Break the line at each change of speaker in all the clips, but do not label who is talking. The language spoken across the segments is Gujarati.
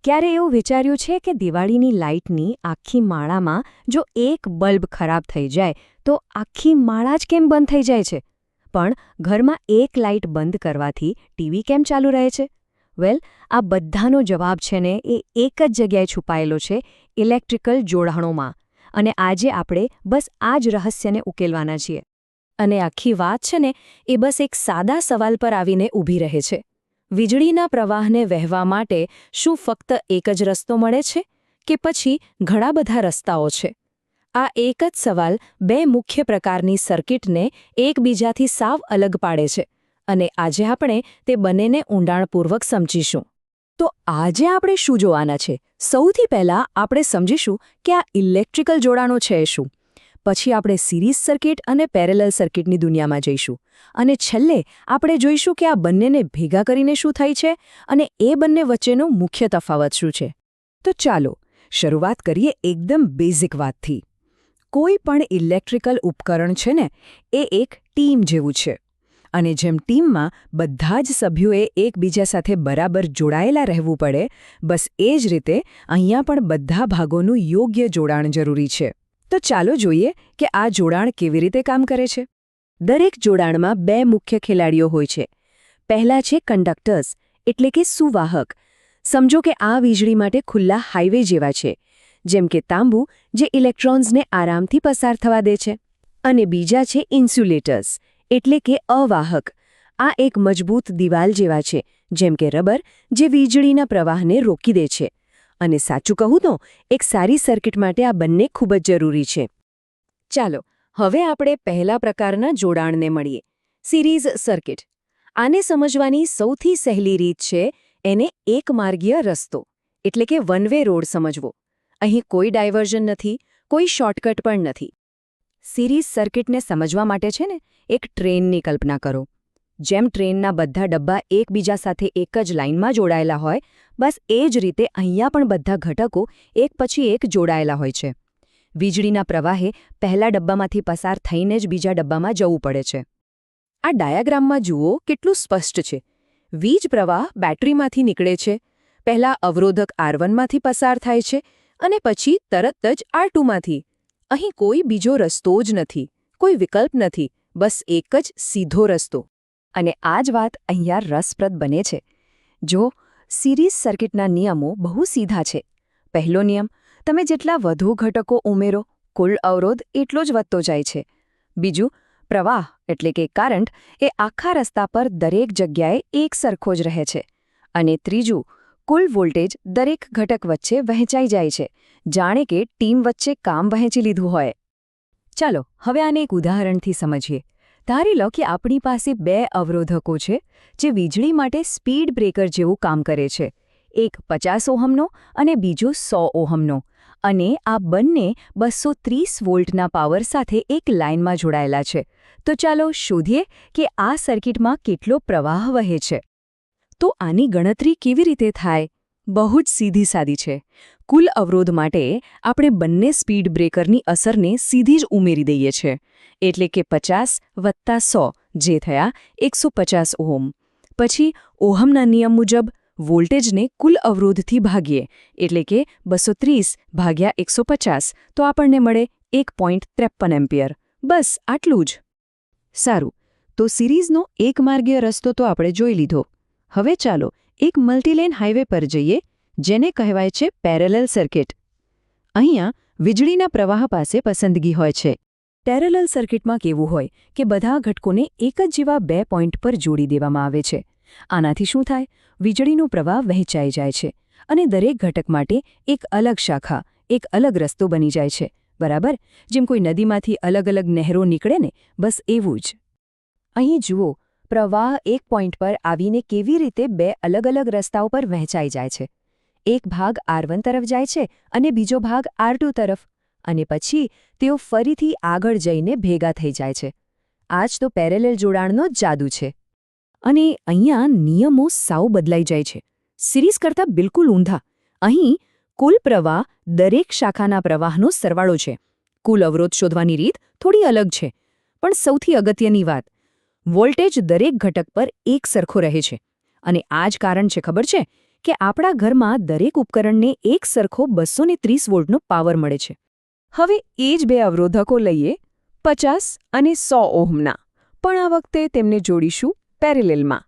ક્યારે એવું વિચાર્યું છે કે દિવાળીની લાઇટની આખી માળામાં જો એક બલ્બ ખરાબ થઈ જાય તો આખી માળા જ કેમ બંધ થઈ જાય છે? પણ ઘરમાં એક લાઇટ બંધ કરવાથી ટીવી કેમ ચાલુ રહે છે? વેલ, આ બધાનો જવાબ છે ને એ એક જ જગ્યાએ છુપાયેલો છે, ઇલેક્ટ્રિકલ જોડાણોમાં. અને આજે આપણે બસ આ જ રહસ્યને ઉકેલવાના છીએ. અને આખી વાત છે ને એ બસ એક સાદા સવાલ પર આવીને ઊભી રહે છે. વીજળીના પ્રવાહને વહેવા માટે શું ફક્ત એક જ રસ્તો મળે છે કે પછી ઘણા બધા રસ્તાઓ છે? આ એક જ સવાલ બે મુખ્ય પ્રકારની સર્કિટને એકબીજાથી સાવ અલગ પાડે છે અને આજે આપણે તે બંનેને ઊંડાણપૂર્વક સમજીશું. તો આજે આપણે શું જોવાના છે? સૌથી પહેલાં આપણે સમજીશું કે આ ઇલેક્ટ્રિકલ જોડાણો છે શું. પછી આપણે સિરીઝ સર્કિટ અને પેરેલલ સર્કિટની દુનિયામાં જઈશું. અને છેલ્લે આપણે જોઈશું કે આ બંનેને ભેગા કરીને શું થાય છે અને એ બંને વચ્ચેનો મુખ્ય તફાવત શું છે. તો ચાલો શરૂઆત કરીએ એકદમ બેઝિક વાતથી. કોઈ પણ ઇલેક્ટ્રિકલ ઉપકરણ છે ને એ એક ટીમ જેવું છે. અને જેમ ટીમમાં બધા જ સભ્યોએ એકબીજા સાથે બરાબર જોડાયેલા રહેવું પડે, બસ એ જ રીતે અહીંયા પણ બધા ભાગોનું યોગ્ય જોડાણ જરૂરી છે. તો ચાલો જોઈએ કે આ જોડાણ કેવી રીતે કામ કરે છે. દરેક જોડાણમાં બે મુખ્ય ખેલાડીઓ હોય છે. પહેલા છે કંડક્ટર્સ, એટલે કે સુવાહક. સમજો કે આ વીજળી માટે ખુલ્લા હાઈવે જેવા છે, જેમ કે તાંબુ જે ઇલેક્ટ્રોન્સને આરામથી પસાર થવા દે છે. અને બીજા છે ઇન્સ્યુલેટર્સ, એટલે કે અવાહક. આ એક મજબૂત દિવાલ જેવા છે, જેમ કે રબર, જે વીજળીના પ્રવાહને રોકી દે છે. અને સાચું કહું તો એક સારી સર્કિટ માટે આ બંને ખૂબ જ જરૂરી છે. ચાલો હવે આપણે પહેલા પ્રકારના જોડાણને મળીએ, સિરીઝ સર્કિટ. આને સમજવાની સૌથી સહેલી રીત છે એને એકમાર્ગીય રસ્તો, એટલે કે વન વે રોડ સમજવો. અહીં કોઈ ડાયવર્ઝન નથી, કોઈ શોર્ટકટ પણ નથી. સિરીઝ સર્કિટને સમજવા માટે છે ને એક ટ્રેનની કલ્પના કરો. જેમ ટ્રેનના બધા ડબ્બા એકબીજા સાથે એક જ લાઇનમાં જોડાયેલા હોય, બસ એ જ રીતે અહીંયા પણ બધા ઘટકો એક પછી એક જોડાયેલા હોય છે. વીજળીના પ્રવાહે પહેલા ડબ્બામાંથી પસાર થઈને જ બીજા ડબ્બામાં જવું પડે છે. આ ડાયાગ્રામમાં જુઓ કેટલું સ્પષ્ટ છે. વીજ પ્રવાહ બેટરીમાંથી નીકળે છે, પહેલા અવરોધક R1માંથી પસાર થાય છે અને પછી તરત જ R2માંથી. અહીં કોઈ બીજો રસ્તો જ નથી, કોઈ વિકલ્પ નથી, બસ એક જ સીધો રસ્તો. અને આ જ વાત અહીંયા રસપ્રદ બને છે. જો સિરીઝ સર્કિટના નિયમો બહુ સીધા છે. પહેલો નિયમ, તમે જેટલા વધુ ઘટકો ઉમેરો, કુલ અવરોધ એટલો જ વધતો જાય છે. બીજું, પ્રવાહ એટલે કે કરંટ એ આખા રસ્તા પર દરેક જગ્યાએ એક સરખો જ રહે છે. અને ત્રીજું, કુલ વોલ્ટેજ દરેક ઘટક વચ્ચે વહેંચાઈ જાય છે, જાણે કે ટીમ વચ્ચે કામ વહેંચી લીધું હોય. ચાલો હવે આને એક ઉદાહરણથી સમજીએ. ધારી લો કે આપણી પાસે બે અવરોધકો છે જે વીજળી માટે સ્પીડ બ્રેકર જેવું કામ કરે છે. એક 50 ઓહમનો અને બીજો 100 ઓહમનો. અને આ બંને 230 વોલ્ટના પાવર સાથે એક લાઇનમાં જોડાયેલા છે. તો ચાલો શોધીએ કે આ સર્કિટમાં કેટલો પ્રવાહ વહે છે. તો આની ગણતરી કેવી રીતે થાય? બહુ જ સીધી સાદી છે. કુલ અવરોધ માટે આપણે બંને સ્પીડ બ્રેકરની અસરને સીધી જ ઉમેરી દઈએ છીએ. એટલે કે 50 વત્તા 100 જે થયા 150 ઓહમ. પછી ઓહમના નિયમ મુજબ વોલ્ટેજને કુલ અવરોધથી ભાગીએ, એટલે કે 230 ભાગ્યા 150, તો આપણને મળે 1.53 એમ્પિયર. બસ આટલું જ. સારું, તો સિરીઝનો એકમાર્ગીય રસ્તો તો આપણે જોઈ લીધો. હવે ચાલો એક મલ્ટીલેન હાઈવે પર જઈએ, જેને કહેવાય છે પેરેલલ સર્કિટ. અહીંયા વીજળીના પ્રવાહ પાસે પસંદગી હોય છે. પેરેલલ સર્કિટમાં કેવું હોય કે બધા ઘટકોને એક જ જેવા બે પોઈન્ટ પર જોડી દેવામાં આવે છે. આનાથી શું થાય? વીજળીનો પ્રવાહ વહેંચાઈ જાય છે અને દરેક ઘટક માટે એક અલગ શાખા, એક અલગ રસ્તો બની જાય છે. બરાબર, જેમ કોઈ નદીમાંથી અલગ અલગ નહેરો નીકળે ને, બસ એવું જ. અહીં જુઓ, પ્રવાહ એક પોઈન્ટ પર આવીને કેવી રીતે બે અલગ અલગ રસ્તાઓ પર વહેંચાઈ જાય છે. એક ભાગ R1 તરફ જાય છે અને બીજો ભાગ R2 તરફ. અને પછી તેઓ ફરીથી આગળ જઈને ભેગા થઈ જાય છે. આ જ તો પેરેલલ જોડાણનો જ જાદુ છે. અને અહીંયા નિયમો સાવ બદલાઈ જાય છે. સિરીઝ કરતાં બિલકુલ ઊંધા. અહીં કુલ પ્રવાહ દરેક શાખાના પ્રવાહનો સરવાળો છે. કુલ અવરોધ શોધવાની રીત થોડી અલગ છે. પણ સૌથી અગત્યની વાત, વોલ્ટેજ દરેક ઘટક પર એક સરખો રહે છે. અને આ જ કારણ છે, ખબર છે, કે આપણા ઘરમાં દરેક ઉપકરણને એક સરખો 230 વોલ્ટનો પાવર મળે છે. હવે એ જ બે અવરોધકો લઈએ 50 અને 100 ઓહ્મના, પણ આ વખતે તેમને જોડીશું પેરેલલમાં.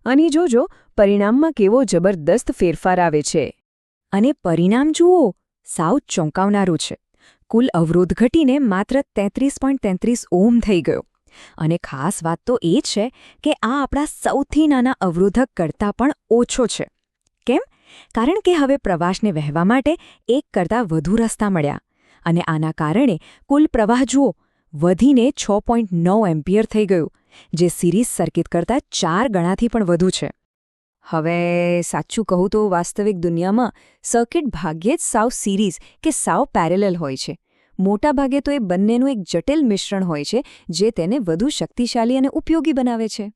અને જોજો પરિણામમાં કેવો જબરદસ્ત ફેરફાર આવે છે. અને પરિણામ જુઓ, સાવ ચોંકાવનારું છે. કુલ અવરોધ ઘટીને માત્ર 33.33 ઓહ્મ થઈ ગયો. અને ખાસ વાત તો એ છે કે આ આપણા સૌથી નાના અવરોધક કરતાં પણ ઓછો છે. કેમ? કારણ કે હવે પ્રવાહને વહેવા માટે એક કરતાં વધુ રસ્તા મળ્યા. અને આના કારણે કુલ પ્રવાહ જુઓ, વધીને 6.9 એમ્પિયર થઈ ગયું, જે સિરીઝ સર્કિટ કરતાં 4 ગણાથી પણ વધુ છે. હવે સાચું કહું તો વાસ્તવિક દુનિયામાં સર્કિટ ભાગ્યે જ સાવ સિરીઝ કે સાવ પેરેલલ હોય છે. મોટા ભાગે તો એ બંનેનું એક જટિલ મિશ્રણ હોય છે, જે તેને વધુ શક્તિશાળી અને ઉપયોગી બનાવે છે.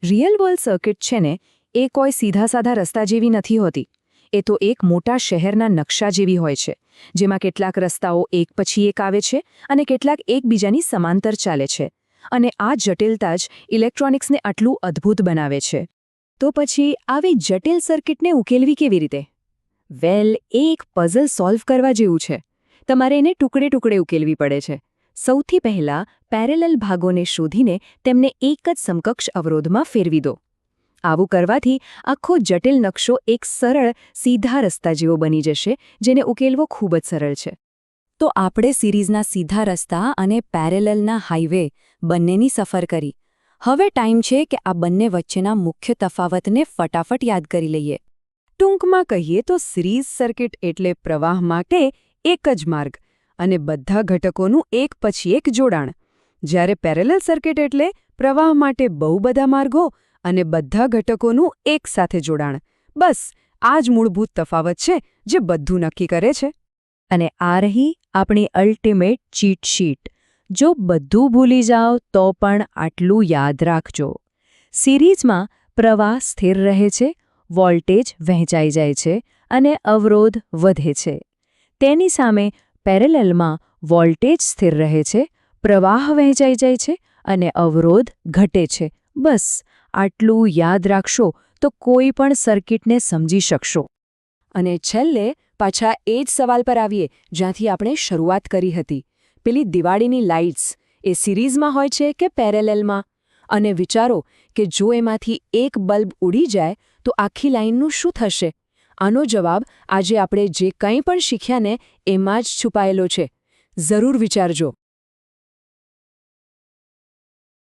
રિયલ વર્લ્ડ સર્કિટ છે ને, એ કોઈ સીધા-સાધા રસ્તા જેવી નથી હોતી. એ તો એક મોટા શહેરના નકશા જેવી હોય છે, જેમાં કેટલાક રસ્તાઓ એક પછી એક આવે છે અને કેટલાક એકબીજાની સમાંતર ચાલે છે. અને આ જટિલતા જ ઇલેક્ટ્રોનિક્સને આટલું અદ્ભુત બનાવે છે. તો પછી આવી જટિલ સર્કિટને ઉકેલવી કેવી રીતે? વેલ, એ એક પઝલ સોલ્વ કરવા જેવું છે. તમારે એને ટુકડે-ટુકડે ઉકેલવી પડે છે. સૌથી પહેલાં પેરેલલ ભાગોને શોધીને તેમને એક જ સમકક્ષ અવરોધમાં ફેરવી દો. આવું કરવાથી આખો જટિલ નકશો એક સરળ, સીધા રસ્તા જેવો બની જશે, જેને ઉકેલવો ખૂબ જ સરળ છે. તો આપણે સિરીઝના સીધા રસ્તા અને પેરેલલના હાઈવે બંનેની સફર કરી. હવે ટાઈમ છે કે આ બંને વચ્ચેના મુખ્ય તફાવતને ફટાફટ યાદ કરી લઈએ. ટૂંકમાં કહીએ તો સિરીઝ સર્કિટ એટલે પ્રવાહ માટે એક જ માર્ગ અને બધા ઘટકોનું એક પછી એક જોડાણ. જ્યારે પેરેલલ સર્કિટ એટલે પ્રવાહ માટે બહુ બધા માર્ગો અને બધા ઘટકોનું એક સાથે જોડાણ. બસ આ જ મૂળભૂત તફાવત છે જે બધું નક્કી કરે છે. અને આ રહી આપણી અલ્ટિમેટ ચીટ શીટ. જો બધું ભૂલી જાઓ તો પણ આટલું યાદ રાખજો. સિરીઝમાં પ્રવાહ સ્થિર રહે છે, વોલ્ટેજ વહેંચાઈ જાય છે અને અવરોધ વધે છે. તેની સામે પેરેલલમાં વોલ્ટેજ સ્થિર રહે છે, પ્રવાહ વહેંચાઈ જાય છે અને અવરોધ ઘટે છે. બસ આટલું યાદ રાખશો તો કોઈ પણ સર્કિટને સમજી શકશો. અને છેલ્લે પાછા એ જ સવાલ પર આવીએ જ્યાંથી આપણે શરૂઆત કરી હતી. પેલી દિવાળીની લાઇટ્સ એ સિરીઝમાં હોય છે કે પેરેલલમાં? અને વિચારો કે જો એમાંથી એક બલ્બ ઉડી જાય તો આખી લાઇનનું શું થશે? આનો જવાબ આજે આપણે જે કંઈ પણ શીખ્યા ને એમાં જ છુપાયેલો છે. જરૂર વિચારજો.